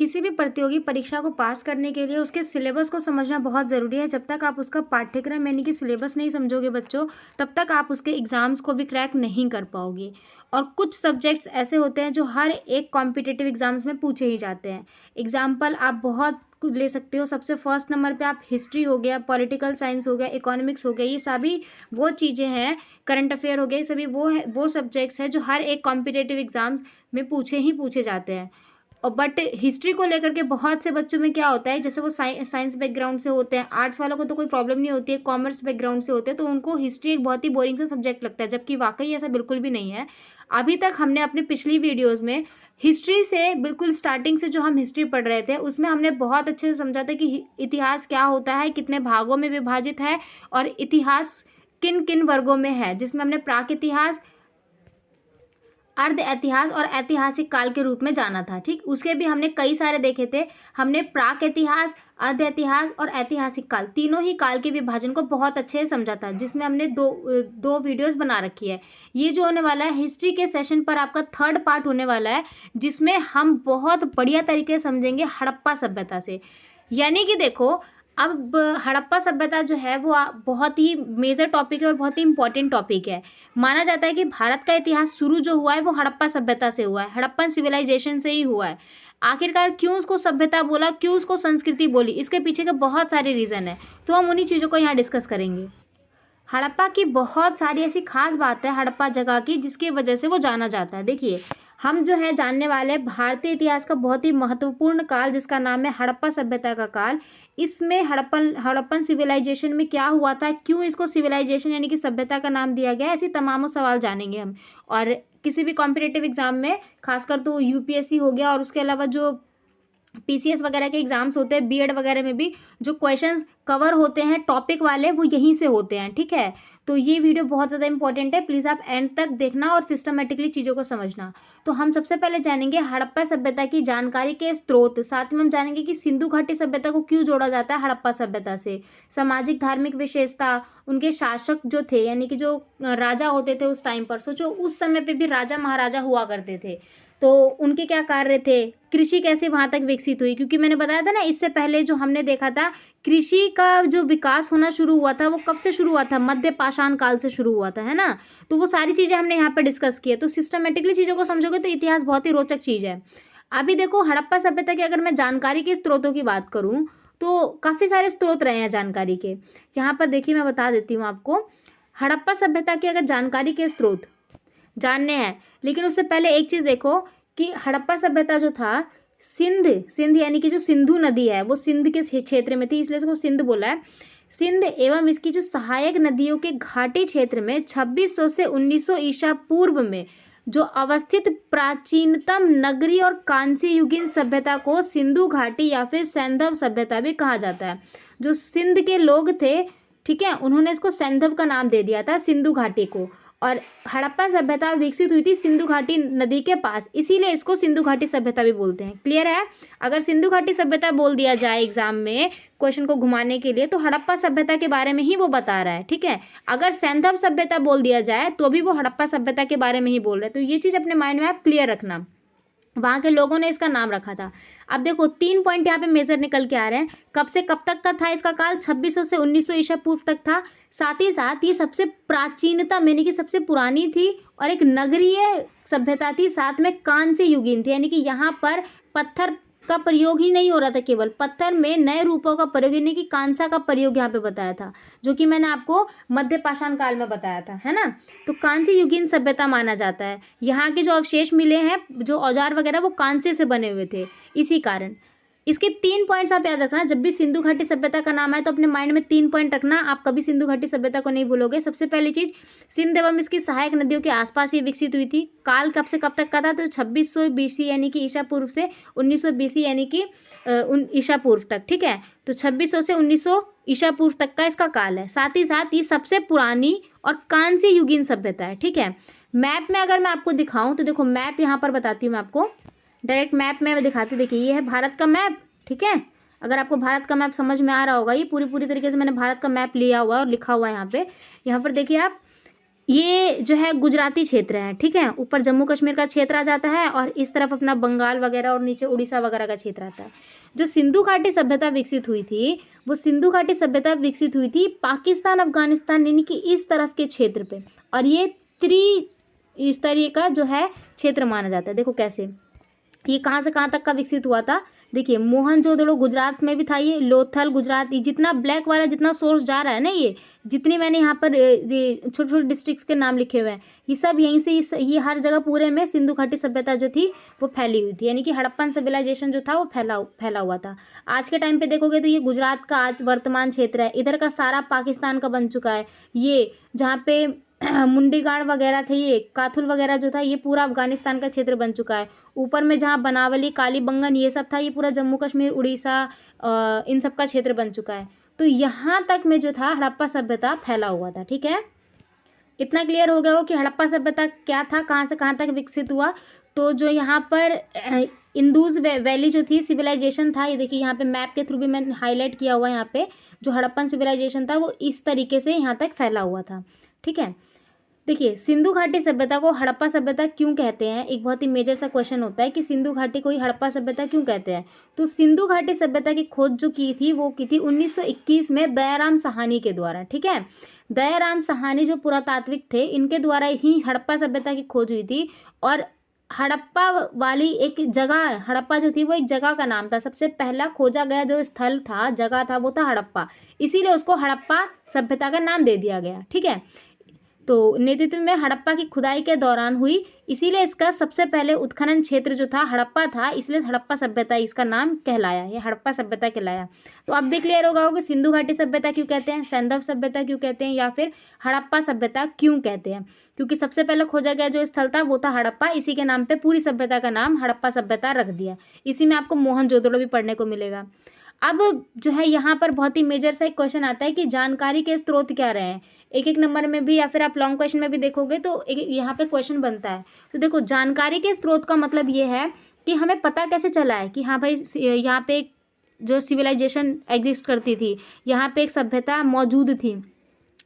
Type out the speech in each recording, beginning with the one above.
किसी भी प्रतियोगी परीक्षा को पास करने के लिए उसके सिलेबस को समझना बहुत ज़रूरी है। जब तक आप उसका पाठ्यक्रम यानी कि सिलेबस नहीं समझोगे बच्चों, तब तक आप उसके एग्ज़ाम्स को भी क्रैक नहीं कर पाओगे। और कुछ सब्जेक्ट्स ऐसे होते हैं जो हर एक कॉम्पिटिटिव एग्ज़ाम्स में पूछे ही जाते हैं। एग्ज़ाम्पल आप बहुत कुछ ले सकते हो। सबसे फर्स्ट नंबर पे आप हिस्ट्री हो गया, पॉलिटिकल साइंस हो गया, इकोनॉमिक्स हो गया, ये सभी वो चीज़ें हैं, करंट अफेयर हो गए, सभी वो सब्जेक्ट्स हैं जो हर एक कॉम्पिटिटिव एग्ज़ाम्स में पूछे जाते हैं। और बट हिस्ट्री को लेकर के बहुत से बच्चों में क्या होता है, जैसे वो साइंस बैकग्राउंड से होते हैं, आर्ट्स वालों को तो कोई प्रॉब्लम नहीं होती है, कॉमर्स बैकग्राउंड से होते हैं, तो उनको हिस्ट्री एक बहुत ही बोरिंग सा सब्जेक्ट लगता है, जबकि वाकई ऐसा बिल्कुल भी नहीं है। अभी तक हमने अपनी पिछली वीडियोज़ में हिस्ट्री से बिल्कुल स्टार्टिंग से जो हम हिस्ट्री पढ़ रहे थे उसमें हमने बहुत अच्छे से समझा था कि इतिहास क्या होता है, कितने भागों में विभाजित है और इतिहास किन किन वर्गों में है, जिसमें हमने प्राक इतिहास, अर्ध इतिहास और ऐतिहासिक काल के रूप में जाना था। ठीक, उसके भी हमने कई सारे देखे थे। हमने प्राक इतिहास, अर्ध इतिहास और ऐतिहासिक काल, तीनों ही काल के विभाजन को बहुत अच्छे से समझा था, जिसमें हमने दो वीडियोस बना रखी है। ये जो होने वाला है हिस्ट्री के सेशन पर आपका थर्ड पार्ट होने वाला है, जिसमें हम बहुत बढ़िया तरीके से समझेंगे हड़प्पा सभ्यता से। यानी कि देखो, अब हड़प्पा सभ्यता जो है वो बहुत ही मेजर टॉपिक है और बहुत ही इंपॉर्टेंट टॉपिक है। माना जाता है कि भारत का इतिहास शुरू जो हुआ है वो हड़प्पा सभ्यता से हुआ है, हड़प्पन सिविलाइजेशन से ही हुआ है। आखिरकार क्यों उसको सभ्यता बोला, क्यों उसको संस्कृति बोली, इसके पीछे के बहुत सारे रीज़न है, तो हम उन्हीं चीज़ों को यहाँ डिस्कस करेंगे। हड़प्पा की बहुत सारी ऐसी खास बात है हड़प्पा जगह की, जिसकी वजह से वो जाना जाता है। देखिए, हम जो है जानने वाले भारतीय इतिहास का बहुत ही महत्वपूर्ण काल, जिसका नाम है हड़प्पा सभ्यता का काल। इसमें हड़प्पन सिविलाइजेशन में क्या हुआ था, क्यों इसको सिविलाइजेशन यानी कि सभ्यता का नाम दिया गया, ऐसे तमामों सवाल जानेंगे हम। और किसी भी कॉम्पिटिटिव एग्जाम में, खासकर तो यूपीएससी हो गया और उसके अलावा जो पीसीएस वगैरह के एग्जाम्स होते हैं, बीएड वगैरह में भी जो क्वेश्चंस कवर होते हैं टॉपिक वाले, वो यहीं से होते हैं। ठीक है, तो ये वीडियो बहुत ज़्यादा इंपॉर्टेंट है, प्लीज़ आप एंड तक देखना और सिस्टमेटिकली चीज़ों को समझना। तो हम सबसे पहले जानेंगे हड़प्पा सभ्यता की जानकारी के स्रोत, साथ में हम जानेंगे कि सिंधु घाटी सभ्यता को क्यों जोड़ा जाता है हड़प्पा सभ्यता से, सामाजिक धार्मिक विशेषता, उनके शासक जो थे यानी कि जो राजा होते थे उस टाइम पर, सोचो उस समय पे भी राजा महाराजा हुआ करते थे, तो उनके क्या कार्य थे, कृषि कैसे वहाँ तक विकसित हुई, क्योंकि मैंने बताया था ना इससे पहले जो हमने देखा था, कृषि का जो विकास होना शुरू हुआ था वो कब से शुरू हुआ था, मध्य पाषाण काल से शुरू हुआ था, है ना। तो वो सारी चीज़ें हमने यहाँ पर डिस्कस की है। तो सिस्टमेटिकली चीज़ों को समझोगे तो इतिहास बहुत ही रोचक चीज़ है। अभी देखो, हड़प्पा सभ्यता की अगर मैं जानकारी के स्रोतों की बात करूँ तो काफ़ी सारे स्रोत रहे हैं जानकारी के। यहाँ पर देखिए, मैं बता देती हूँ आपको। हड़प्पा सभ्यता की अगर जानकारी के स्रोत जानने हैं, लेकिन उससे पहले एक चीज़ देखो कि हड़प्पा सभ्यता जो था, सिंध यानी कि जो सिंधु नदी है वो सिंध के क्षेत्र में थी, इसलिए इसको सिंध बोला है। सिंध एवं इसकी जो सहायक नदियों के घाटी क्षेत्र में 2600 से 1900 ईसा पूर्व में जो अवस्थित प्राचीनतम नगरी और कांस्य युगीन सभ्यता को सिंधु घाटी या फिर सैंधव सभ्यता भी कहा जाता है। जो सिंध के लोग थे, ठीक है, उन्होंने इसको सैंधव का नाम दे दिया था, सिंधु घाटी को। और हड़प्पा सभ्यता विकसित हुई थी सिंधु घाटी नदी के पास, इसीलिए इसको सिंधु घाटी सभ्यता भी बोलते हैं। क्लियर है। अगर सिंधु घाटी सभ्यता बोल दिया जाए एग्जाम में क्वेश्चन को घुमाने के लिए, तो हड़प्पा सभ्यता के बारे में ही वो बता रहा है। ठीक है, अगर सैंधव सभ्यता बोल दिया जाए तो भी वो हड़प्पा सभ्यता के बारे में ही बोल रहे हैं। तो ये चीज़ अपने माइंड में आप क्लियर रखना, वहाँ के लोगों ने इसका नाम रखा था। अब देखो, 3 पॉइंट यहाँ पे मेजर निकल के आ रहे हैं। कब से कब तक का था इसका काल, 2600 से 1900 ईसा पूर्व तक था। साथ ही साथ ये सबसे प्राचीनतम यानी कि सबसे पुरानी थी और एक नगरीय सभ्यता थी, साथ में कांस्य युगीन थी, यानी कि यहाँ पर पत्थर का प्रयोग ही नहीं हो रहा था, केवल पत्थर में नए रूपों का प्रयोग, यानी कि कांसा का प्रयोग यहाँ पे बताया था, जो कि मैंने आपको मध्य पाषाण काल में बताया था, है ना। तो कांस्य युगीन सभ्यता माना जाता है। यहाँ के जो अवशेष मिले हैं, जो औजार वगैरह, वो कांसे से बने हुए थे। इसी कारण इसके 3 पॉइंट्स आप याद रखना। जब भी सिंधु घाटी सभ्यता का नाम है तो अपने माइंड में 3 पॉइंट रखना, आप कभी सिंधु घाटी सभ्यता को नहीं भूलोगे। सबसे पहली चीज, सिंध एवं इसकी सहायक नदियों के आसपास ये विकसित हुई थी। काल कब से कब तक का था, तो 2600 बीसी यानी कि ईसा पूर्व से 1900 बीसी यानी कि ईसा पूर्व तक। ठीक है, तो 2600 से 1900 ईसा पूर्व तक का इसका काल है। साथ ही साथ ये सबसे पुरानी और कांस्य युगीन सभ्यता है। ठीक है, मैप में अगर मैं आपको दिखाऊं तो देखो, मैप यहाँ पर बताती हूँ मैं आपको, डायरेक्ट मैप में मैं दिखाती। देखिए, ये है भारत का मैप। ठीक है, अगर आपको भारत का मैप समझ में आ रहा होगा, ये पूरी तरीके से मैंने भारत का मैप लिया हुआ है और लिखा हुआ है यहाँ पे। यहाँ पर देखिए आप, ये जो है गुजराती क्षेत्र है, ठीक है। ऊपर जम्मू कश्मीर का क्षेत्र आ जाता है और इस तरफ अपना बंगाल वगैरह और नीचे उड़ीसा वगैरह का क्षेत्र आता है। जो सिंधु घाटी सभ्यता विकसित हुई थी, वो सिंधु घाटी सभ्यता विकसित हुई थी पाकिस्तान अफगानिस्तान यानी कि इस तरफ के क्षेत्र पे, और ये इस तरह का जो है क्षेत्र माना जाता है। देखो कैसे, ये कहाँ से कहाँ तक का विकसित हुआ था। देखिए मोहनजोदड़ो गुजरात में भी था, ये लोथल गुजरात, ये जितना ब्लैक वाला जितना सोर्स जा रहा है ना, ये जितनी मैंने यहाँ पर ये छोटे छोटे डिस्ट्रिक्ट्स के नाम लिखे हुए हैं, ये सब यहीं से ये हर जगह पूरे में सिंधु घाटी सभ्यता जो थी वो फैली हुई थी, यानी कि हड़प्पन सिविलाइजेशन जो था वो फैला हुआ था। आज के टाइम पे देखोगे तो ये गुजरात का आज वर्तमान क्षेत्र है, इधर का सारा पाकिस्तान का बन चुका है। ये जहाँ पे मुंडीगाड़ वगैरह थे, ये काथुल वगैरह जो था, ये पूरा अफगानिस्तान का क्षेत्र बन चुका है। ऊपर में जहाँ बनावली कालीबंगन ये सब था, ये पूरा जम्मू कश्मीर उड़ीसा इन सब का क्षेत्र बन चुका है। तो यहाँ तक में जो था हड़प्पा सभ्यता फैला हुआ था, ठीक है। इतना क्लियर हो गया हो कि हड़प्पा सभ्यता क्या था, कहाँ से कहाँ तक विकसित हुआ। तो जो यहाँ पर इंदूज वैली जो थी सिविलाइजेशन था, ये देखिए यहाँ पे मैप के थ्रू भी मैंने हाईलाइट किया हुआ है, यहाँ पे जो हड़प्पन सिविलाइजेशन था वो इस तरीके से यहाँ तक फैला हुआ था, ठीक है। देखिए सिंधु घाटी सभ्यता को हड़प्पा सभ्यता क्यों कहते हैं, एक बहुत ही मेजर सा क्वेश्चन होता है कि सिंधु घाटी को ही हड़प्पा सभ्यता क्यों कहते हैं। तो सिंधु घाटी सभ्यता की खोज जो की थी वो की थी 1921 में दयाराम साहनी के द्वारा, ठीक है। दयाराम साहनी जो पुरातात्विक थे, इनके द्वारा ही हड़प्पा सभ्यता की खोज हुई थी। और हड़प्पा वाली एक जगह, हड़प्पा जो थी वो एक जगह का नाम था, सबसे पहला खोजा गया जो स्थल था, जगह था, वो था हड़प्पा, इसीलिए उसको हड़प्पा सभ्यता का नाम दे दिया गया, ठीक है। तो नेतृत्व में हड़प्पा की खुदाई के दौरान हुई, इसीलिए इसका सबसे पहले उत्खनन क्षेत्र जो था हड़प्पा था, इसलिए हड़प्पा सभ्यता इसका नाम कहलाया, ये हड़प्पा सभ्यता कहलाया। तो अब भी क्लियर होगा कि सिंधु घाटी सभ्यता क्यों कहते हैं, सैंधव सभ्यता क्यों कहते हैं, या फिर हड़प्पा सभ्यता क्यों कहते हैं। क्योंकि सबसे पहले खोजा गया जो स्थल था वो था हड़प्पा, इसी के नाम पे पूरी सभ्यता का नाम हड़प्पा सभ्यता रख दिया। इसी में आपको मोहनजोदड़ो भी पढ़ने को मिलेगा। अब जो है यहाँ पर बहुत ही मेजर सा एक क्वेश्चन आता है कि जानकारी के स्रोत क्या रहे हैं। एक एक नंबर में भी या फिर आप लॉन्ग क्वेश्चन में भी देखोगे तो एक यहाँ पे क्वेश्चन बनता है। तो देखो जानकारी के स्रोत का मतलब ये है कि हमें पता कैसे चला है कि हाँ भाई यहाँ पे जो सिविलाइजेशन एग्जिस्ट करती थी, यहाँ पे एक सभ्यता मौजूद थी,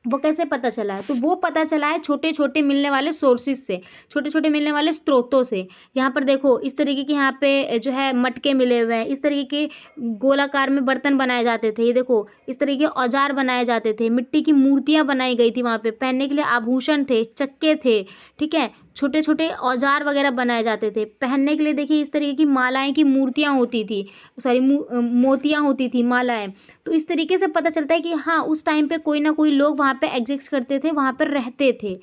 वो कैसे पता चला है। तो वो पता चला है छोटे छोटे मिलने वाले सोर्सेज से, छोटे छोटे मिलने वाले स्रोतों से। यहाँ पर देखो इस तरीके के यहाँ पे जो है मटके मिले हुए हैं, इस तरीके के गोलाकार में बर्तन बनाए जाते थे, ये देखो इस तरीके के औजार बनाए जाते थे, मिट्टी की मूर्तियाँ बनाई गई थी वहाँ पे, पहनने के लिए आभूषण थे, चक्के थे, ठीक है, छोटे छोटे औजार वगैरह बनाए जाते थे। पहनने के लिए देखिए इस तरीके की मालाएं की मूर्तियाँ होती थी, सॉरी मोतियाँ होती थी, मालाएं। तो इस तरीके से पता चलता है कि हाँ उस टाइम पे कोई ना कोई लोग वहाँ पे एग्जिस्ट करते थे, वहाँ पर रहते थे।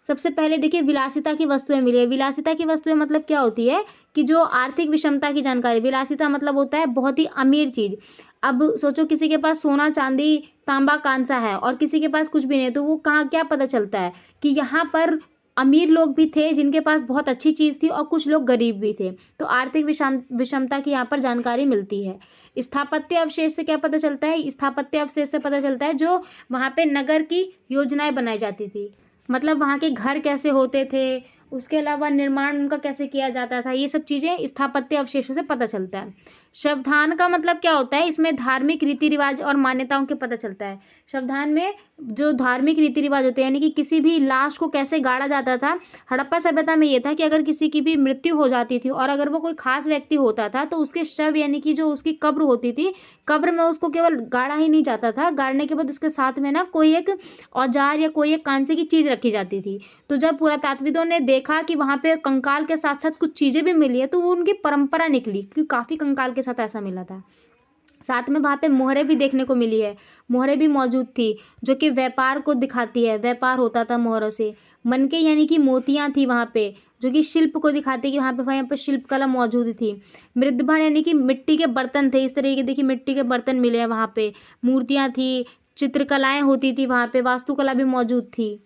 सबसे पहले देखिए विलासिता की वस्तुएं मिली है। विलासिता की वस्तुएं मतलब क्या होती है कि जो आर्थिक विषमता की जानकारी। विलासिता मतलब होता है बहुत ही अमीर चीज़। अब सोचो किसी के पास सोना चांदी तांबा कांसा है और किसी के पास कुछ भी नहीं, तो वो कहाँ क्या पता चलता है कि यहाँ पर अमीर लोग भी थे जिनके पास बहुत अच्छी चीज़ थी और कुछ लोग गरीब भी थे। तो आर्थिक विषमता की यहाँ पर जानकारी मिलती है। स्थापत्य अवशेष से क्या पता चलता है, स्थापत्य अवशेष से पता चलता है जो वहाँ पे नगर की योजनाएं बनाई जाती थी, मतलब वहाँ के घर कैसे होते थे, उसके अलावा निर्माण उनका कैसे किया जाता था, ये सब चीज़ें स्थापत्य अवशेषों से पता चलता है। शवधान का मतलब क्या होता है, इसमें धार्मिक रीति रिवाज और मान्यताओं के पता चलता है। शवधान में जो धार्मिक रीति रिवाज होते हैं, यानी कि किसी भी लाश को कैसे गाड़ा जाता था। हड़प्पा सभ्यता में ये था कि अगर किसी की भी मृत्यु हो जाती थी और अगर वो कोई खास व्यक्ति होता था तो उसके शव यानी कि जो उसकी कब्र होती थी, कब्र में उसको केवल गाड़ा ही नहीं जाता था, गाड़ने के बाद उसके साथ में ना कोई एक औजार या कोई एक कांसे की चीज़ रखी जाती थी। तो जब पुरातात्विदों ने देखा कि वहाँ पे कंकाल के साथ साथ कुछ चीज़ें भी मिली है, तो वो उनकी परंपरा निकली कि काफ़ी कंकाल के साथ ऐसा मिला था। साथ में वहाँ पे मोहरें भी देखने को मिली है, मोहरें भी मौजूद थी जो कि व्यापार को दिखाती है, व्यापार होता था मोहरों से। मनके यानी कि मोतियाँ थी वहाँ पे, जो कि शिल्प को दिखाती है कि वहाँ पे शिल्प कला मौजूद थी। मृदभण यानी कि मिट्टी के बर्तन थे, इस तरीके के देखिए मिट्टी के बर्तन मिले हैं वहाँ पे, मूर्तियाँ थी, चित्रकलाएँ होती थी वहाँ पे, वास्तुकला भी मौजूद थी।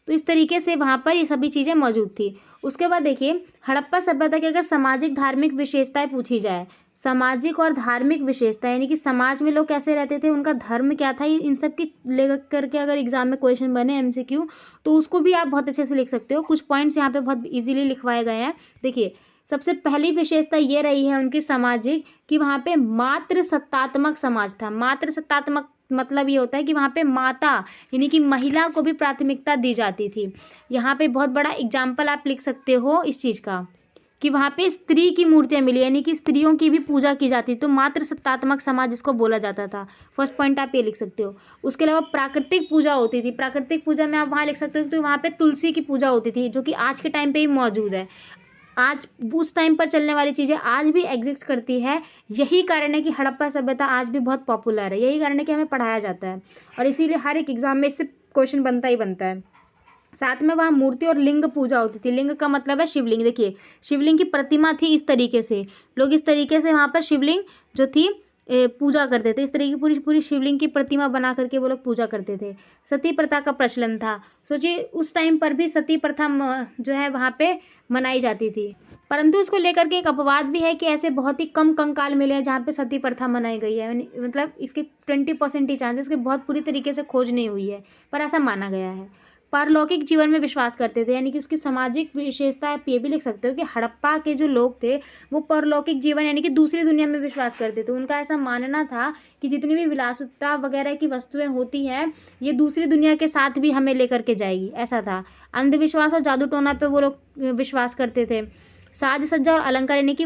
तो इस तरीके से वहाँ पर ये सभी चीज़ें मौजूद थी। उसके बाद देखिए हड़प्पा सभ्यता की अगर सामाजिक धार्मिक विशेषताएं पूछी जाए, सामाजिक और धार्मिक विशेषता यानी कि समाज में लोग कैसे रहते थे, उनका धर्म क्या था, इन सब की लेकर करके अगर एग्जाम में क्वेश्चन बने एमसीक्यू, तो उसको भी आप बहुत अच्छे से लिख सकते हो। कुछ पॉइंट्स यहाँ पे बहुत इजीली लिखवाए गए हैं। देखिए सबसे पहली विशेषता ये रही है उनकी सामाजिक कि वहाँ पे मात्र सत्तात्मक समाज था। मात्र सत्तात्मक मतलब ये होता है कि वहाँ पे माता यानी कि महिला को भी प्राथमिकता दी जाती थी। यहाँ पे बहुत बड़ा एग्जाम्पल आप लिख सकते हो इस चीज़ का कि वहाँ पे स्त्री की मूर्तियाँ मिली, यानी कि स्त्रियों की भी पूजा की जाती, तो मातृ सत्तात्मक समाज इसको बोला जाता था। फर्स्ट पॉइंट आप ये लिख सकते हो। उसके अलावा प्राकृतिक पूजा होती थी। प्राकृतिक पूजा में आप वहाँ लिख सकते हो तो वहाँ पे तुलसी की पूजा होती थी, जो कि आज के टाइम पे ही मौजूद है। आज उस टाइम पर चलने वाली चीज़ें आज भी एग्जिस्ट करती है। यही कारण है कि हड़प्पा सभ्यता आज भी बहुत पॉपुलर है। यही कारण है कि हमें पढ़ाया जाता है और इसीलिए हर एक एग्जाम में इससे क्वेश्चन बनता ही बनता है। साथ में वहाँ मूर्ति और लिंग पूजा होती थी। लिंग का मतलब है शिवलिंग। देखिए शिवलिंग की प्रतिमा थी इस तरीके से, लोग इस तरीके से वहाँ पर शिवलिंग जो थी पूजा करते थे। इस तरीके की पूरी पूरी शिवलिंग की प्रतिमा बना करके वो लोग पूजा करते थे। सती प्रथा का प्रचलन था। सोचिए उस टाइम पर भी सती प्रथा जो है वहाँ पे मनाई जाती थी, परंतु इसको लेकर के एक अपवाद भी है कि ऐसे बहुत ही कम कंकाल मिले हैं जहाँ पे सती प्रथा मनाई गई है। मतलब इसके 20% ही चांसेस कि बहुत पूरी तरीके से खोज नहीं हुई है, पर ऐसा माना गया है। पारलौकिक जीवन में विश्वास करते थे, यानी कि उसकी सामाजिक विशेषता आप ये भी लिख सकते हो कि हड़प्पा के जो लोग थे वो परलौकिक जीवन यानी कि दूसरी दुनिया में विश्वास करते थे। उनका ऐसा मानना था कि जितनी भी विलासिता वगैरह की वस्तुएं होती हैं ये दूसरी दुनिया के साथ भी हमें लेकर के जाएगी, ऐसा था। अंधविश्वास और जादू टोना पे वो लोग विश्वास करते थे। साज सज्जा और अलंकार यानी कि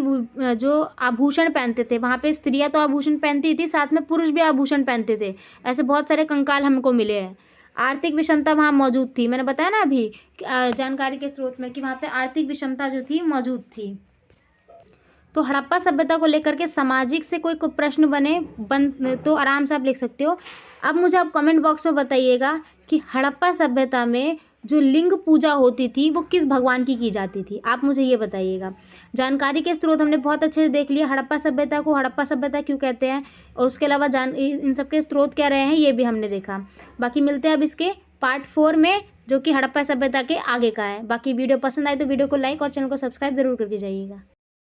जो आभूषण पहनते थे, वहाँ पे स्त्रियाँ तो आभूषण पहनती थी, साथ में पुरुष भी आभूषण पहनते थे। ऐसे बहुत सारे कंकाल हमको मिले हैं। आर्थिक विषमता वहाँ मौजूद थी। मैंने बताया ना अभी जानकारी के स्रोत में कि वहाँ पे आर्थिक विषमता जो थी मौजूद थी। तो हड़प्पा सभ्यता को लेकर के सामाजिक से कोई प्रश्न बन तो आराम से आप लिख सकते हो। अब मुझे आप कमेंट बॉक्स में बताइएगा कि हड़प्पा सभ्यता में जो लिंग पूजा होती थी वो किस भगवान की जाती थी, आप मुझे ये बताइएगा। जानकारी के स्रोत हमने बहुत अच्छे से देख लिया। हड़प्पा सभ्यता को हड़प्पा सभ्यता क्यों कहते हैं और उसके अलावा इन सब के स्रोत क्या रहे हैं ये भी हमने देखा। बाकी मिलते हैं अब इसके पार्ट 4 में, जो कि हड़प्पा सभ्यता के आगे का है। बाकी वीडियो पसंद आए तो वीडियो को लाइक और चैनल को सब्सक्राइब ज़रूर करके जाइएगा।